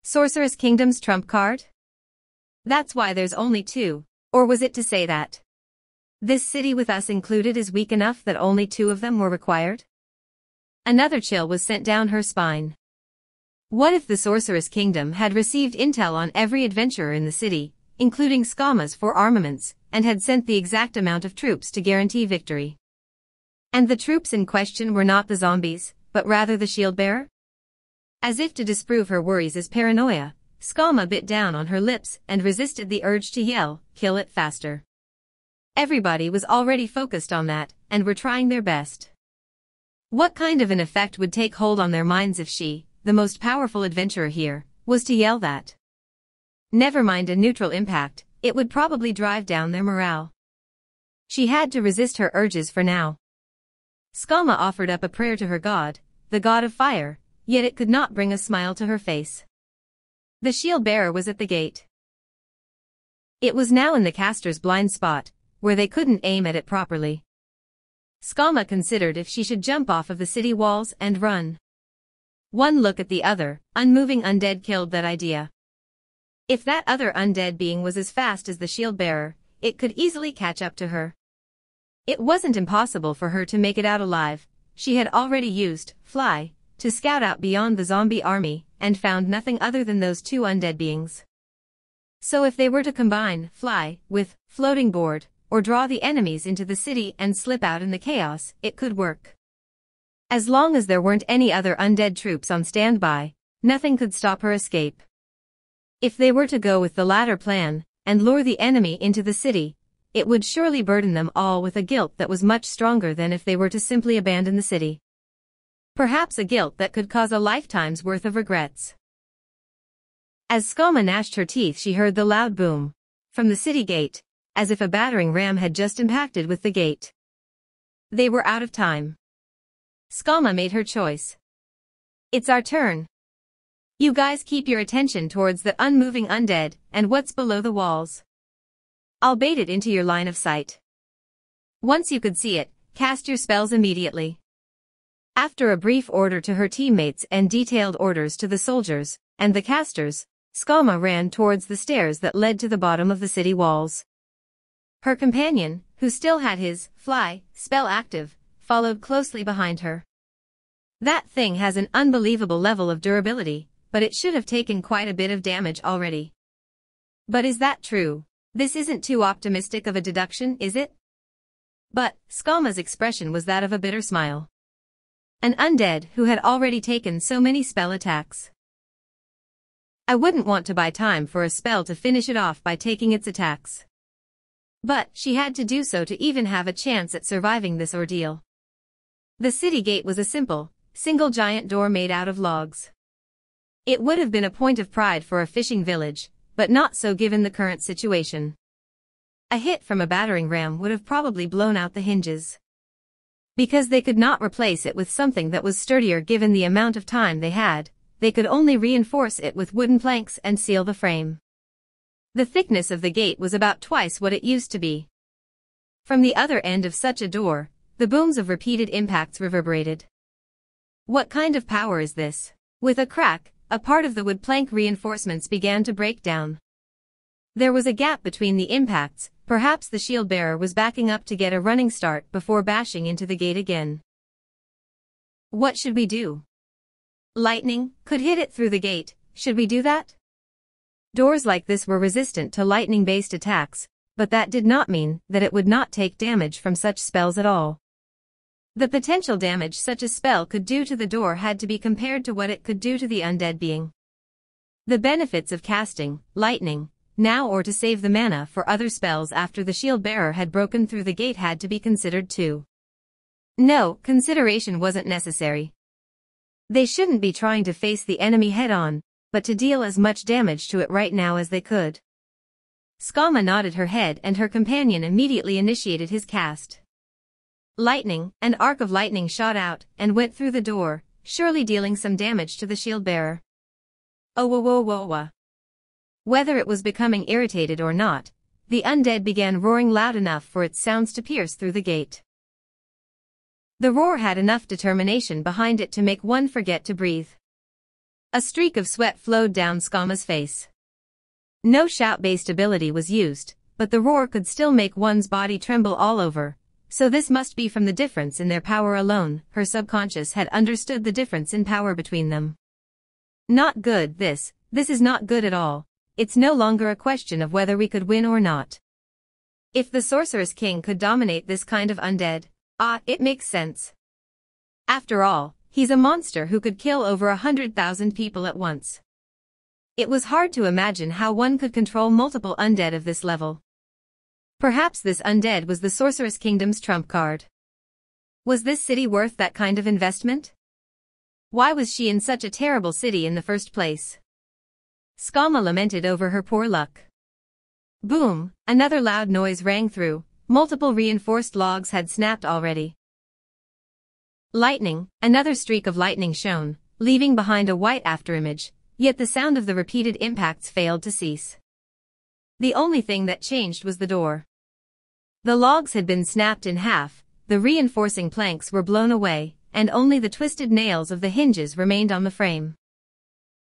Sorceress Kingdom's trump card? That's why there's only two. Or was it to say that this city with us included is weak enough that only two of them were required? Another chill was sent down her spine. What if the Sorceress Kingdom had received intel on every adventurer in the city, including Skama's 4 armaments, and had sent the exact amount of troops to guarantee victory? And the troops in question were not the zombies, but rather the shield-bearer? As if to disprove her worries as paranoia, Skama bit down on her lips and resisted the urge to yell, "Kill it faster." Everybody was already focused on that, and were trying their best. What kind of an effect would take hold on their minds if she, the most powerful adventurer here, was to yell that? Never mind a neutral impact, it would probably drive down their morale. She had to resist her urges for now. Skama offered up a prayer to her god, the god of fire, yet it could not bring a smile to her face. The shield-bearer was at the gate. It was now in the caster's blind spot, where they couldn't aim at it properly. Skama considered if she should jump off of the city walls and run. One look at the other, unmoving undead killed that idea. If that other undead being was as fast as the shield-bearer, it could easily catch up to her. It wasn't impossible for her to make it out alive. She had already used fly to scout out beyond the zombie army, and found nothing other than those 2 undead beings. So if they were to combine fly with floating board, or draw the enemies into the city and slip out in the chaos, it could work. As long as there weren't any other undead troops on standby, nothing could stop her escape. If they were to go with the latter plan, and lure the enemy into the city, it would surely burden them all with a guilt that was much stronger than if they were to simply abandon the city. Perhaps a guilt that could cause a lifetime's worth of regrets. As Skama gnashed her teeth, she heard the loud boom from the city gate, as if a battering ram had just impacted with the gate. They were out of time. Skama made her choice. It's our turn. You guys keep your attention towards the unmoving undead and what's below the walls. I'll bait it into your line of sight. Once you could see it, cast your spells immediately. After a brief order to her teammates and detailed orders to the soldiers and the casters, Skama ran towards the stairs that led to the bottom of the city walls. Her companion, who still had his fly spell active, followed closely behind her. That thing has an unbelievable level of durability, but it should have taken quite a bit of damage already. But is that true? This isn't too optimistic of a deduction, is it? But Skama's expression was that of a bitter smile. An undead who had already taken so many spell attacks. I wouldn't want to buy time for a spell to finish it off by taking its attacks. But she had to do so to even have a chance at surviving this ordeal. The city gate was a simple, single giant door made out of logs. It would have been a point of pride for a fishing village, but not so given the current situation. A hit from a battering ram would have probably blown out the hinges. Because they could not replace it with something that was sturdier given the amount of time they had, they could only reinforce it with wooden planks and seal the frame. The thickness of the gate was about twice what it used to be. From the other end of such a door, the booms of repeated impacts reverberated. What kind of power is this? With a crack, a part of the wood plank reinforcements began to break down. There was a gap between the impacts. Perhaps the shield-bearer was backing up to get a running start before bashing into the gate again. What should we do? Lightning could hit it through the gate. Should we do that? Doors like this were resistant to lightning-based attacks, but that did not mean that it would not take damage from such spells at all. The potential damage such a spell could do to the door had to be compared to what it could do to the undead being. The benefits of casting lightning now or to save the mana for other spells after the shield-bearer had broken through the gate had to be considered too. No, consideration wasn't necessary. They shouldn't be trying to face the enemy head-on, but to deal as much damage to it right now as they could. Skama nodded her head and her companion immediately initiated his cast. Lightning, an arc of lightning shot out and went through the door, surely dealing some damage to the shield-bearer. Oh whoa whoa whoa whoa. Whether it was becoming irritated or not, the undead began roaring loud enough for its sounds to pierce through the gate. The roar had enough determination behind it to make one forget to breathe. A streak of sweat flowed down Skama's face. No shout-based ability was used, but the roar could still make one's body tremble all over, so this must be from the difference in their power alone. Her subconscious had understood the difference in power between them. Not good, this is not good at all. It's no longer a question of whether we could win or not. If the Sorceress King could dominate this kind of undead, it makes sense. After all, he's a monster who could kill over 100,000 people at once. It was hard to imagine how one could control multiple undead of this level. Perhaps this undead was the Sorceress Kingdom's trump card. Was this city worth that kind of investment? Why was she in such a terrible city in the first place? Skama lamented over her poor luck. Boom, another loud noise rang through. Multiple reinforced logs had snapped already. Lightning, another streak of lightning shone, leaving behind a white afterimage, yet the sound of the repeated impacts failed to cease. The only thing that changed was the door. The logs had been snapped in half, the reinforcing planks were blown away, and only the twisted nails of the hinges remained on the frame.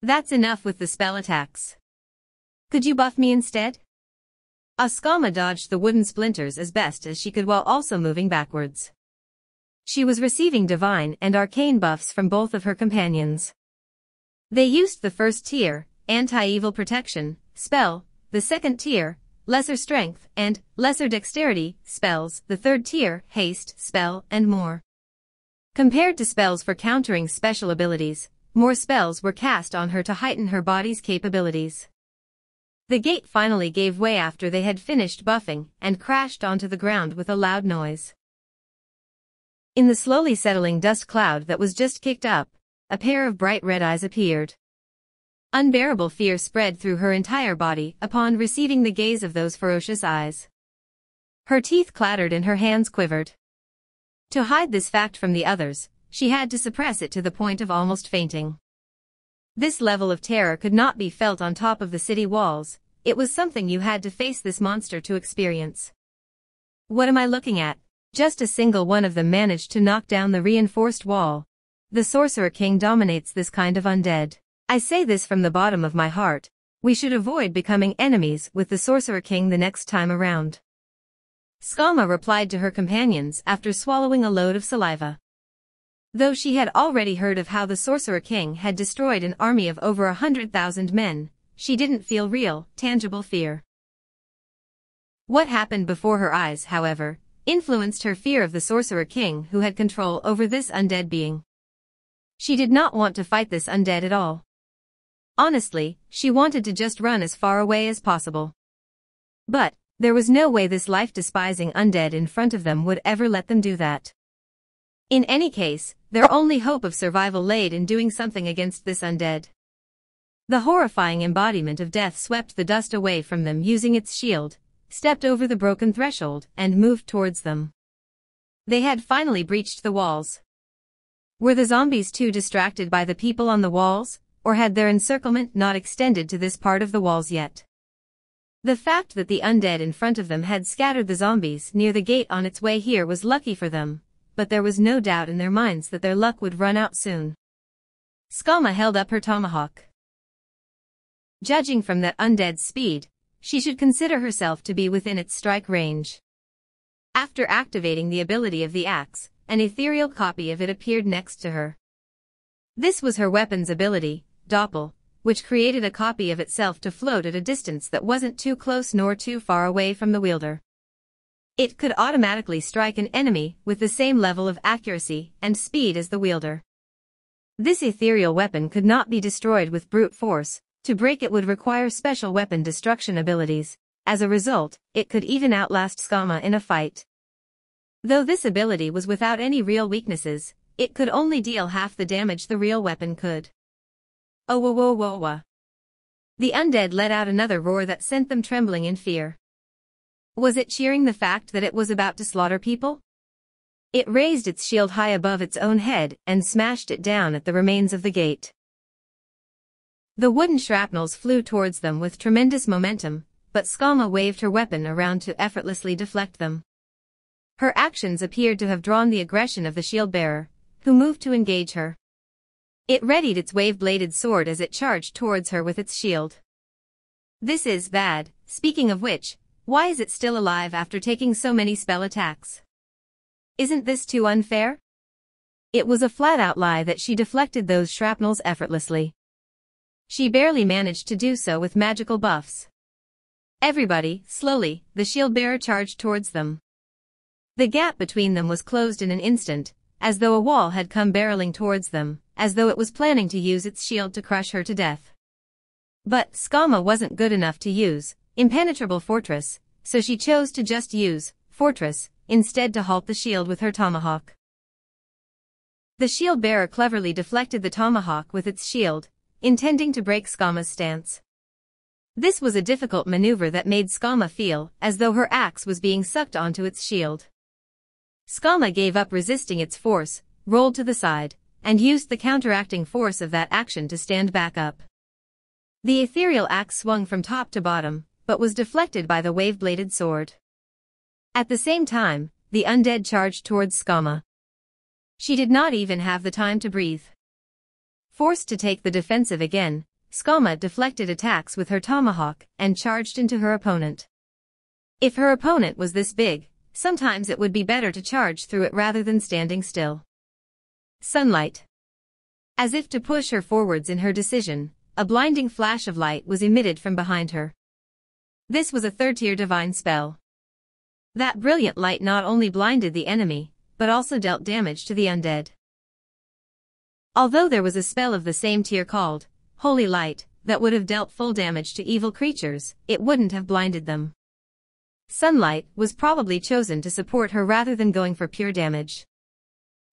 That's enough with the spell attacks. Could you buff me instead? Skama dodged the wooden splinters as best as she could while also moving backwards. She was receiving divine and arcane buffs from both of her companions. They used the first tier, anti-evil protection, spell, the second tier, lesser strength and lesser dexterity spells, the third tier, haste spell, and more. Compared to spells for countering special abilities, more spells were cast on her to heighten her body's capabilities. The gate finally gave way after they had finished buffing and crashed onto the ground with a loud noise. In the slowly settling dust cloud that was just kicked up, a pair of bright red eyes appeared. Unbearable fear spread through her entire body upon receiving the gaze of those ferocious eyes. Her teeth clattered and her hands quivered. To hide this fact from the others, she had to suppress it to the point of almost fainting. This level of terror could not be felt on top of the city walls, it was something you had to face this monster to experience. What am I looking at? Just a single one of them managed to knock down the reinforced wall. The Sorcerer King dominates this kind of undead. I say this from the bottom of my heart. We should avoid becoming enemies with the Sorcerer King the next time around. Skama replied to her companions after swallowing a load of saliva. Though she had already heard of how the Sorcerer King had destroyed an army of over 100,000 men, she didn't feel real, tangible fear. What happened before her eyes, however, influenced her fear of the Sorcerer King who had control over this undead being. She did not want to fight this undead at all. Honestly, she wanted to just run as far away as possible. But there was no way this life-despising undead in front of them would ever let them do that. In any case, their only hope of survival lay in doing something against this undead. The horrifying embodiment of death swept the dust away from them using its shield, stepped over the broken threshold, and moved towards them. They had finally breached the walls. Were the zombies too distracted by the people on the walls, or had their encirclement not extended to this part of the walls yet? The fact that the undead in front of them had scattered the zombies near the gate on its way here was lucky for them, but there was no doubt in their minds that their luck would run out soon. Skama held up her tomahawk. Judging from that undead's speed, she should consider herself to be within its strike range. After activating the ability of the axe, an ethereal copy of it appeared next to her. This was her weapon's ability, Doppel, which created a copy of itself to float at a distance that wasn't too close nor too far away from the wielder. It could automatically strike an enemy with the same level of accuracy and speed as the wielder. This ethereal weapon could not be destroyed with brute force. To break it would require special weapon destruction abilities. As a result, it could even outlast Skama in a fight. Though this ability was without any real weaknesses, it could only deal half the damage the real weapon could. Oh whoa whoa whoa whoa. The undead let out another roar that sent them trembling in fear. Was it cheering the fact that it was about to slaughter people? It raised its shield high above its own head and smashed it down at the remains of the gate. The wooden shrapnels flew towards them with tremendous momentum, but Skama waved her weapon around to effortlessly deflect them. Her actions appeared to have drawn the aggression of the shield-bearer, who moved to engage her. It readied its wave-bladed sword as it charged towards her with its shield. This is bad. Speaking of which, why is it still alive after taking so many spell attacks? Isn't this too unfair? It was a flat-out lie that she deflected those shrapnels effortlessly. She barely managed to do so with magical buffs. Everybody, slowly, the shield-bearer charged towards them. The gap between them was closed in an instant, as though a wall had come barreling towards them, as though it was planning to use its shield to crush her to death. But Skama wasn't good enough to use impenetrable fortress, so she chose to just use fortress instead to halt the shield with her tomahawk. The shield-bearer cleverly deflected the tomahawk with its shield, intending to break Skama's stance. This was a difficult maneuver that made Skama feel as though her axe was being sucked onto its shield. Skama gave up resisting its force, rolled to the side, and used the counteracting force of that action to stand back up. The ethereal axe swung from top to bottom, but was deflected by the wave-bladed sword. At the same time, the undead charged towards Skama. She did not even have the time to breathe. Forced to take the defensive again, Skama deflected attacks with her tomahawk and charged into her opponent. If her opponent was this big, sometimes it would be better to charge through it rather than standing still. Sunlight. As if to push her forwards in her decision, a blinding flash of light was emitted from behind her. This was a third-tier divine spell. That brilliant light not only blinded the enemy, but also dealt damage to the undead. Although there was a spell of the same tier called Holy Light that would have dealt full damage to evil creatures, it wouldn't have blinded them. Sunlight was probably chosen to support her rather than going for pure damage.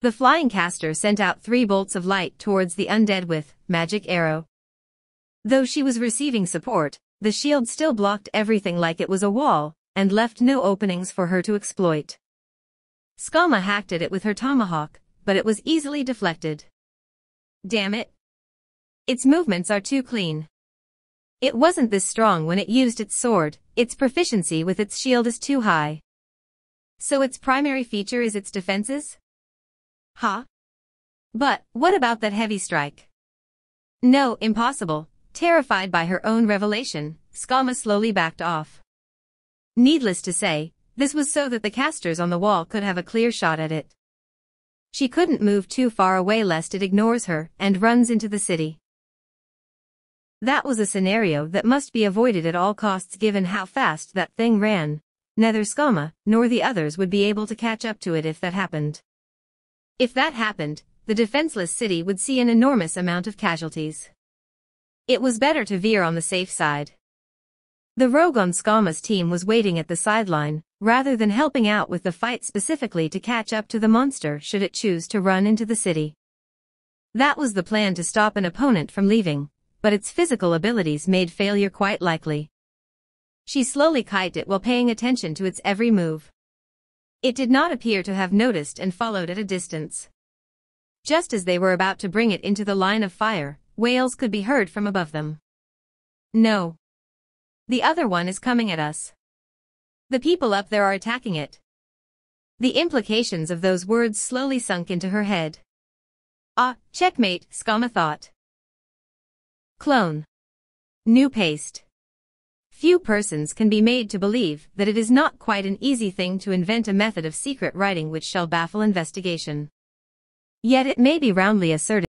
The flying caster sent out 3 bolts of light towards the undead with magic arrow. Though she was receiving support, the shield still blocked everything like it was a wall, and left no openings for her to exploit. Skama hacked at it with her tomahawk, but it was easily deflected. Damn it. Its movements are too clean. It wasn't this strong when it used its sword, its proficiency with its shield is too high. So its primary feature is its defenses? Huh? But, what about that heavy strike? No, impossible. Terrified by her own revelation, Skama slowly backed off. Needless to say, this was so that the casters on the wall could have a clear shot at it. She couldn't move too far away lest it ignores her and runs into the city. That was a scenario that must be avoided at all costs given how fast that thing ran. Neither Skama nor the others would be able to catch up to it if that happened. If that happened, the defenseless city would see an enormous amount of casualties. It was better to veer on the safe side. The rogue on Skama's team was waiting at the sideline, rather than helping out with the fight specifically to catch up to the monster should it choose to run into the city. That was the plan to stop an opponent from leaving, but its physical abilities made failure quite likely. She slowly kited it while paying attention to its every move. It did not appear to have noticed and followed at a distance. Just as they were about to bring it into the line of fire, wails could be heard from above them. No. The other one is coming at us. The people up there are attacking it. The implications of those words slowly sunk into her head. Ah, checkmate, Skama thought. Clone. New paste. Few persons can be made to believe that it is not quite an easy thing to invent a method of secret writing which shall baffle investigation. Yet it may be roundly asserted